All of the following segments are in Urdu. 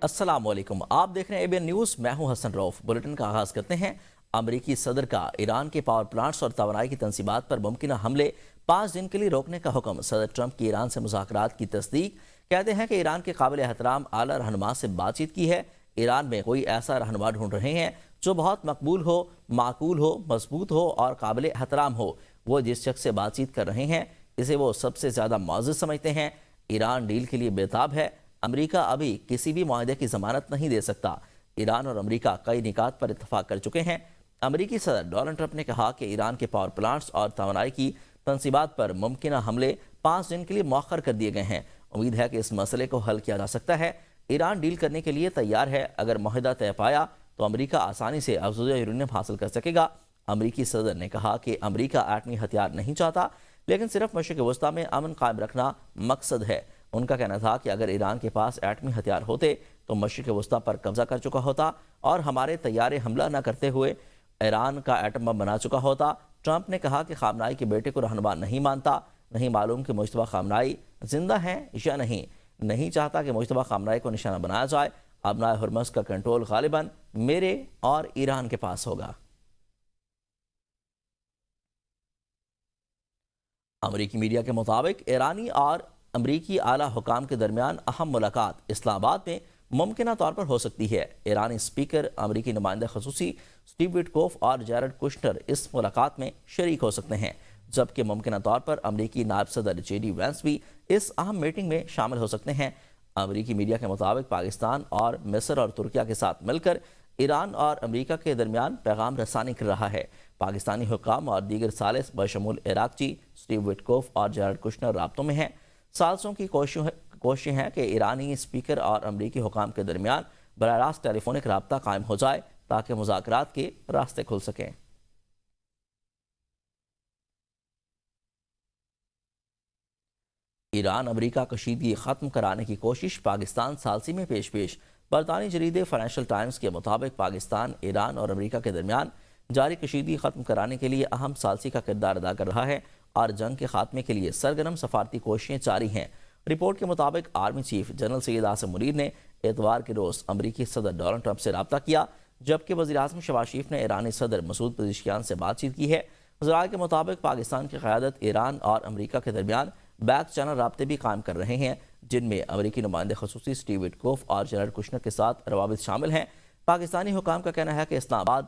السلام علیکم، آپ دیکھ رہے ہیں ABN نیوز۔ میں ہوں حسن روف۔ بلیٹن کا آغاز کرتے ہیں۔ امریکی صدر کا ایران کے پاور پلانٹس اور توانائی کی تنصیبات پر ممکنہ حملے 5 دن کے لیے روکنے کا حکم۔ صدر ٹرمپ کی ایران سے مذاکرات کی تصدیق۔ کہتے ہیں کہ ایران کے قابل احترام اعلیٰ رہنما سے بات چیت کی ہے۔ ایران میں کوئی ایسا رہنما ڈھونڈ رہے ہیں جو بہت مقبول ہو، معقول ہو، مضبوط ہو اور قابل احترام ہو۔ وہ جس شخص سے بات چیت کر رہے ہیں اسے وہ سب سے زیادہ معزز سمجھتے ہیں۔ ایران ڈیل کے لیے بےتاب ہے۔ امریکہ ابھی کسی بھی معاہدے کی ضمانت نہیں دے سکتا۔ ایران اور امریکہ کئی نکات پر اتفاق کر چکے ہیں۔ امریکی صدر ڈونلڈ ٹرمپ نے کہا کہ ایران کے پاور پلانٹس اور توانائی کی تنصیبات پر ممکنہ حملے 5 دن کے لیے مؤخر کر دیے گئے ہیں۔ امید ہے کہ اس مسئلے کو حل کیا جا سکتا ہے۔ ایران ڈیل کرنے کے لیے تیار ہے۔ اگر معاہدہ طے پایا تو امریکہ آسانی سے افزودہ یورینیم حاصل کر سکے گا۔ امریکی صدر نے کہا کہ امریکہ ایٹمی ہتھیار نہیں چاہتا، لیکن صرف مشرق وسطیٰ میں امن قائم رکھنا مقصد ہے۔ ان کا کہنا تھا کہ اگر ایران کے پاس ایٹمی ہتھیار ہوتے تو مشرق وسطیٰ پر قبضہ کر چکا ہوتا اور ہمارے طیارے حملہ نہ کرتے ہوئے ایران کا ایٹم بم بنا چکا ہوتا۔ ٹرمپ نے کہا کہ خامنائی کے بیٹے کو رہنما نہیں مانتا۔ نہیں معلوم کہ مجتبیٰ خامنائی زندہ ہیں یا نہیں چاہتا کہ مجتبیٰ خامنائی کو نشانہ بنایا جائے۔ ابنائے ہرمز کا کنٹرول غالباً میرے اور ایران کے پاس ہوگا۔ امریکی میڈیا کے مطابق ایرانی اور امریکی اعلیٰ حکام کے درمیان اہم ملاقات اسلام آباد میں ممکنہ طور پر ہو سکتی ہے۔ ایرانی اسپیکر، امریکی نمائندہ خصوصی سٹیو وٹکوف اور جیرڈ کشنر اس ملاقات میں شریک ہو سکتے ہیں، جبکہ ممکنہ طور پر امریکی نائب صدر JD وینس بھی اس اہم میٹنگ میں شامل ہو سکتے ہیں۔ امریکی میڈیا کے مطابق پاکستان اور مصر اور ترکیہ کے ساتھ مل کر ایران اور امریکہ کے درمیان پیغام رسانی کر رہا ہے۔ پاکستانی حکام اور دیگر ثالث بشمول عراقچی سٹیو وٹکوف اور جیرڈ کشنر رابطوں میں ہیں۔ ثالثوں کی کوششیں ہیں کہ ایرانی اسپیکر اور امریکی حکام کے درمیان براہ راست ٹیلی فونک رابطہ قائم ہو جائے تاکہ مذاکرات کے راستے کھل سکیں۔ ایران امریکہ کشیدگی ختم کرانے کی کوشش، پاکستان ثالثی میں پیش۔ برطانوی جریدے فائنینشل ٹائمز کے مطابق پاکستان ایران اور امریکہ کے درمیان جاری کشیدگی ختم کرانے کے لیے اہم ثالثی کا کردار ادا کر رہا ہے اور جنگ کے خاتمے کے لیے سرگرم سفارتی کوششیں جاری ہیں۔ رپورٹ کے مطابق army chief general Syed Asim Munir نے اتوار کے روز امریکی صدر ڈونلڈ ٹرمپ سے رابطہ کیا، جبکہ وزیراعظم شہباز شریف نے ایرانی صدر مسعود پزشکیان سے بات چیت کی ہے۔ ذرائع کے مطابق پاکستان کی قیادت ایران اور امریکہ کے درمیان بیک چینل رابطے بھی قائم کر رہے ہیں، جن میں امریکی نمائندے خصوصی سٹیو وٹکوف اور جیرڈ کشنر کے ساتھ روابط شامل ہیں۔ پاکستانی حکام کا کہنا ہے کہ اسلام آباد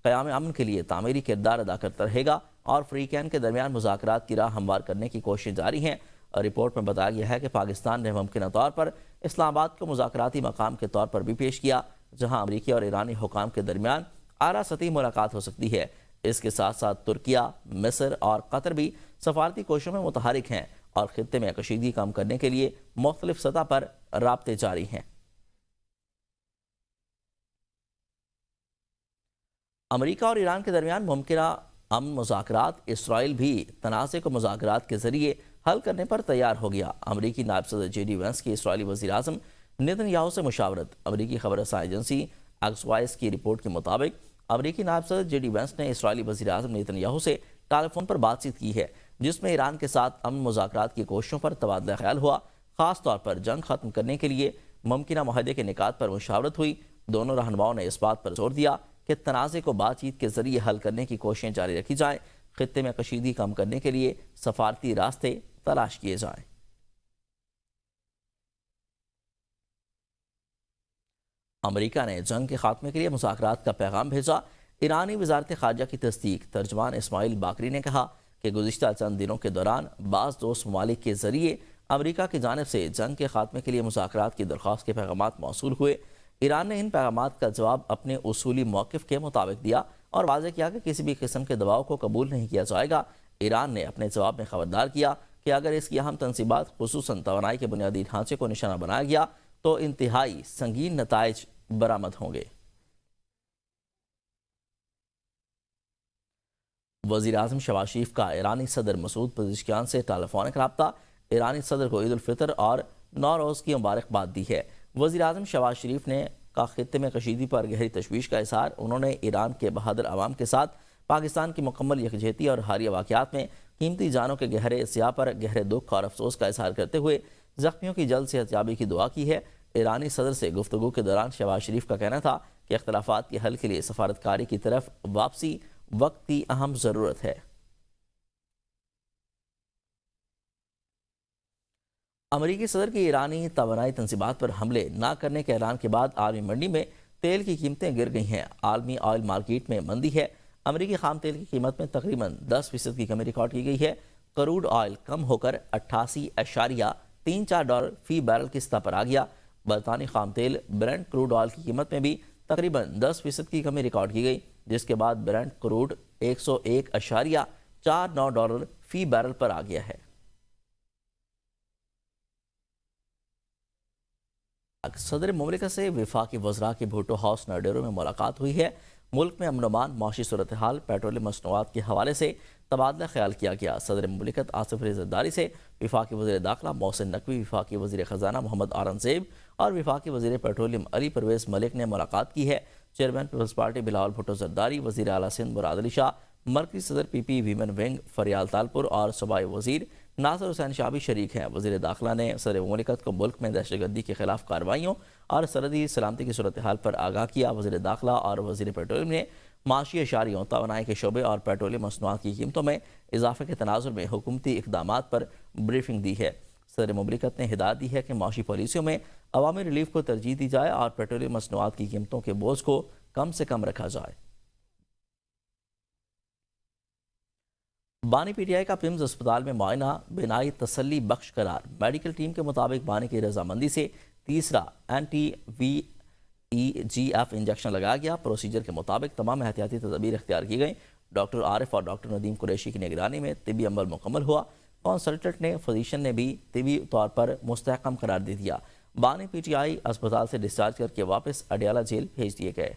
قیام امن کے لیے تعمیری کردار ادا کرتا رہے گا اور فریقین کے درمیان مذاکرات کی راہ ہموار کرنے کی کوششیں جاری ہیں۔ رپورٹ میں بتایا گیا ہے کہ پاکستان نے ممکنہ طور پر اسلام آباد کو مذاکراتی مقام کے طور پر بھی پیش کیا، جہاں امریکی اور ایرانی حکام کے درمیان اعلیٰ سطحی ملاقات ہو سکتی ہے۔ اس کے ساتھ ساتھ ترکیہ، مصر اور قطر بھی سفارتی کوششوں میں متحرک ہیں اور خطے میں کشیدگی کم کرنے کے لیے مختلف سطح پر رابطے جاری ہیں۔ امریکہ اور ایران کے درمیان ممکنہ امن مذاکرات، اسرائیل بھی تنازع کو مذاکرات کے ذریعے حل کرنے پر تیار ہو گیا۔ امریکی نائب صدر JD وینس کی اسرائیلی وزیر اعظم نیتن یاہو سے مشاورت۔ امریکی خبر رساں ایجنسی ایکسوائس کی رپورٹ کے مطابق امریکی نائب صدر JD وینس نے اسرائیلی وزیر اعظم نیتن یاہو سے ٹیلی فون پر بات چیت کی ہے، جس میں ایران کے ساتھ امن مذاکرات کی کوششوں پر تبادلہ خیال ہوا، خاص طور پر جنگ ختم کرنے کے لیے ممکنہ معاہدے کے نکات پر مشاورت ہوئی۔ دونوں رہنماؤں نے اس بات پر زور دیا کہ تنازع کو بات چیت کے ذریعے حل کرنے کی کوششیں جاری رکھی جائیں، خطے میں کشیدگی کم کرنے کے لیے سفارتی راستے تلاش کیے جائیں۔ امریکہ نے جنگ کے خاتمے کے لیے مذاکرات کا پیغام بھیجا۔ ایرانی وزارت خارجہ کی تصدیق۔ ترجمان اسماعیل باقری نے کہا کہ گزشتہ چند دنوں کے دوران بعض دوست ممالک کے ذریعے امریکہ کی جانب سے جنگ کے خاتمے کے لیے مذاکرات کی درخواست کے پیغامات موصول ہوئے۔ ایران نے ان پیغامات کا جواب اپنے اصولی موقف کے مطابق دیا اور واضح کیا کہ کسی بھی قسم کے دباؤ کو قبول نہیں کیا جائے گا۔ ایران نے اپنے جواب میں خبردار کیا کہ اگر اس کی اہم تنصیبات خصوصاً توانائی کے بنیادی ڈھانچے کو نشانہ بنایا گیا تو انتہائی سنگین نتائج برآمد ہوں گے۔ وزیراعظم شہباز شریف کا ایرانی صدر مسعود پزشکیان سے ٹیلی فونک رابطہ۔ ایرانی صدر کو عید الفطر اور نوروز کی مبارکباد دی ہے۔ وزیراعظم شہباز شریف نے خطے میں کشیدگی پر گہری تشویش کا اظہار۔ انہوں نے ایران کے بہادر عوام کے ساتھ پاکستان کی مکمل یکجہتی اور حالیہ واقعات میں قیمتی جانوں کے گہرے سیاہ پر گہرے دکھ اور افسوس کا اظہار کرتے ہوئے زخمیوں کی جلد صحت یابی کی دعا کی ہے۔ ایرانی صدر سے گفتگو کے دوران شہباز شریف کا کہنا تھا کہ اختلافات کے حل کے لیے سفارتکاری کی طرف واپسی وقت کی اہم ضرورت ہے۔ امریکی صدر کی ایرانی توانائی تنصیبات پر حملے نہ کرنے کے اعلان کے بعد عالمی منڈی میں تیل کی قیمتیں گر گئی ہیں۔ عالمی آئل مارکیٹ میں مندی ہے۔ امریکی خام تیل کی قیمت میں تقریباً 10% کی کمی ریکارڈ کی گئی ہے۔ کروڈ آئل کم ہو کر $88.34 فی بیرل کی سطح پر آ گیا۔ برطانوی خام تیل برنٹ کروڈ آئل کی قیمت میں بھی تقریباً 10% کی کمی ریکارڈ کی گئی، جس کے بعد برنٹ کروڈ $101.49 فی بیرل پر آ گیا ہے۔ صدر مملکت سے وفاقی وزراء کی بھوٹو ہاؤس ناڈیرو میں ملاقات ہوئی ہے۔ ملک میں امن و امان، معاشی صورتحال، پیٹرولیم مصنوعات کے حوالے سے تبادلہ خیال کیا گیا۔ صدر مملکت آصف علی زرداری سے وفاقی وزیر داخلہ محسن نقوی، وفاقی وزیر خزانہ محمد اورنگزیب اور وفاقی وزیر پیٹرولیم علی پرویز ملک نے ملاقات کی ہے۔ Chairman People's Party Bilawal Bhutto Zardari, وزیر اعلیٰ سندھ مراد علی شاہ، مرکزی صدر P P women wing Faryal Talpur اور صوبائی وزیر ناصر حسین شاہ بھی شریک ہیں۔ وزیر داخلہ نے صدر مملکت کو ملک میں دہشت گردی کے خلاف کارروائیوں اور سرحدی سلامتی کی صورتحال پر آگاہ کیا۔ وزیر داخلہ اور وزیر پیٹرولیم نے معاشی اشاریوں، توانائی کے شعبے اور پیٹرولیم مصنوعات کی قیمتوں میں اضافے کے تناظر میں حکومتی اقدامات پر بریفنگ دی ہے۔ صدر مملکت نے ہدایت دی ہے کہ معاشی پالیسیوں میں عوامی ریلیف کو ترجیح دی جائے اور پیٹرولیم مصنوعات کی قیمتوں کے بوجھ کو کم سے کم رکھا جائے۔ بانی پی ٹی آئی کا پیمز اسپتال میں معائنہ بینائی تسلی بخش قرار۔ میڈیکل ٹیم کے مطابق بانی کی رضامندی سے تیسرا اینٹی وی جی ایف انجیکشن لگایا گیا۔ پروسیجر کے مطابق تمام احتیاطی تدابیر اختیار کی گئیں۔ ڈاکٹر عارف اور ڈاکٹر ندیم قریشی کی نگرانی میں طبی عمل مکمل ہوا۔ کنسلٹنٹ نے فزیشین نے بھی طبی طور پر مستحکم قرار دے دیا۔ بانی پی ٹی آئی اسپتال سے ڈسچارج کر کے واپس اڈیالہ جیل بھیج دیے گئے۔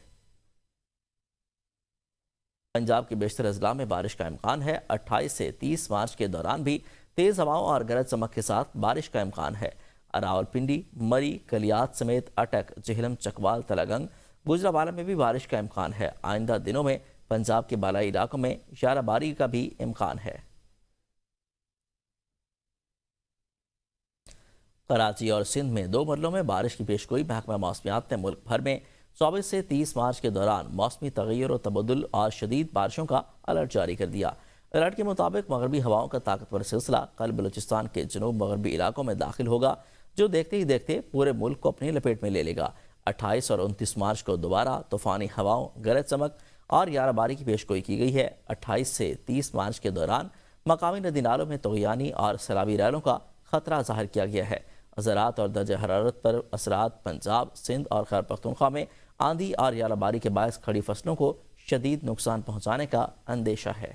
پنجاب کے بیشتر اضلاع میں بارش کا امکان ہے۔ 28 سے 30 مارچ کے دوران بھی تیز ہواؤں اور گرج چمک کے ساتھ بارش کا امکان ہے۔ راولپنڈی، مری، کلیات سمیت اٹک، جہلم، چکوال، تلگنگ، گجرانوالہ میں بھی بارش کا امکان ہے۔ آئندہ دنوں میں پنجاب کے بالائی علاقوں میں ژالہ باری کا بھی امکان ہے۔ کراچی اور سندھ میں 2 مرحلوں میں بارش کی پیشگوئی۔ محکمہ موسمیات نے ملک بھر میں 24 سے 30 مارچ کے دوران موسمی تغیر و تبدل اور شدید بارشوں کا الرٹ جاری کر دیا۔ الرٹ کے مطابق مغربی ہواؤں کا طاقتور سلسلہ کل بلوچستان کے جنوب مغربی علاقوں میں داخل ہوگا، جو دیکھتے ہی دیکھتے پورے ملک کو اپنی لپیٹ میں لے لے گا۔ 28 اور 29 مارچ کو دوبارہ طوفانی ہواؤں، گرج چمک اور ژالہ باری کی پیشگوئی کی گئی ہے۔ 28 سے 30 مارچ کے دوران مقامی ندی نالوں میں طغیانی اور سیلابی ریلوں کا خطرہ ظاہر کیا گیا ہے۔ زراعت اور درجہ حرارت پر اثرات۔ پنجاب، سندھ اور خیبر پختونخوا میں آندھی اور ژالہ باری کے باعث کھڑی فصلوں کو شدید نقصان پہنچانے کا اندیشہ ہے۔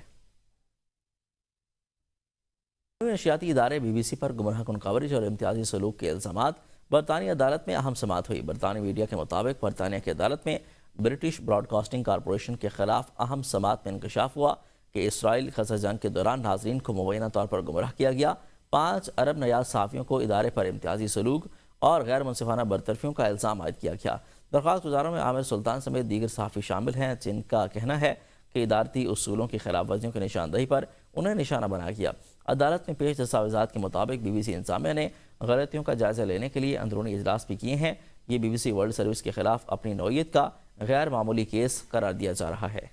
نشریاتی ادارے بی بی سی پر گمراہ کن کوریج اور امتیازی سلوک کے الزامات۔ برطانوی عدالت میں اہم سماعت ہوئی۔ برطانوی میڈیا کے مطابق برطانیہ کی عدالت میں برٹش براڈ کاسٹنگ کارپوریشن کے خلاف اہم سماعت میں انکشاف ہوا کہ اسرائیل غزہ جنگ کے دوران ناظرین کو مبینہ طور پر گمراہ کیا گیا۔ 5 عرب نیاز صحافیوں کو ادارے پر امتیازی سلوک اور غیر منصفانہ برطرفیوں کا الزام عائد کیا گیا۔ درخواست گزاروں میں عامر سلطان سمیت دیگر صحافی شامل ہیں، جن کا کہنا ہے کہ ادارتی اصولوں کی خلاف ورزیوں کی نشاندہی پر انہیں نشانہ بنایا گیا۔ عدالت میں پیش دستاویزات کے مطابق بی بی سی انتظامیہ نے غلطیوں کا جائزہ لینے کے لیے اندرونی اجلاس بھی کیے ہیں۔ یہ B B C World Service کے خلاف اپنی نوعیت کا غیر معمولی کیس قرار دیا جا رہا ہے۔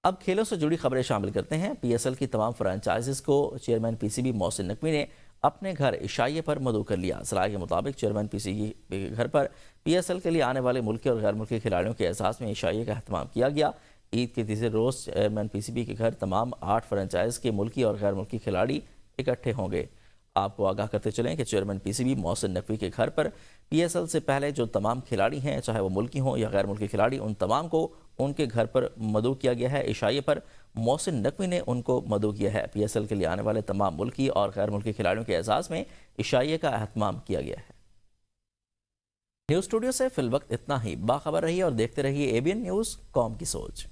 اب کھیلوں سے جڑی خبریں شامل کرتے ہیں۔ پی ایس ایل کی تمام فرنچائزز کو chairman P C B Mohsin Naqvi نے اپنے گھر عشائیے پر مدعو کر لیا۔ ذرائع کے مطابق چیئرمین پی سی بی کے گھر پر پی ایس ایل کے لیے آنے والے ملکی اور غیر ملکی کھلاڑیوں کے اعزاز میں عشائیے کا اہتمام کیا گیا۔ عید کے تیسرے روز چیئرمین پی سی بی کے گھر تمام 8 فرنچائز کے ملکی اور غیر ملکی کھلاڑی اکٹھے ہوں گے۔ آپ کو آگاہ کرتے چلیں کہ chairman P C B Mohsin Naqvi کے گھر پر پی ایس ایل سے پہلے جو تمام کھلاڑی ہیں، چاہے وہ ملکی ہوں یا غیر ملکی کھلاڑی، ان تمام کو ان کے گھر پر مدعو کیا گیا ہے۔ عشائیے پر محسن نقوی نے ان کو مدعو کیا ہے۔ پی ایس ایل کے لیے آنے والے تمام ملکی اور غیر ملکی کھلاڑیوں کے اعزاز میں عشائیے کا اہتمام کیا گیا ہے۔ نیوز اسٹوڈیو سے فی الوقت اتنا ہی۔ باخبر رہیے اور دیکھتے رہیے ABN نیوز، قوم کی سوچ۔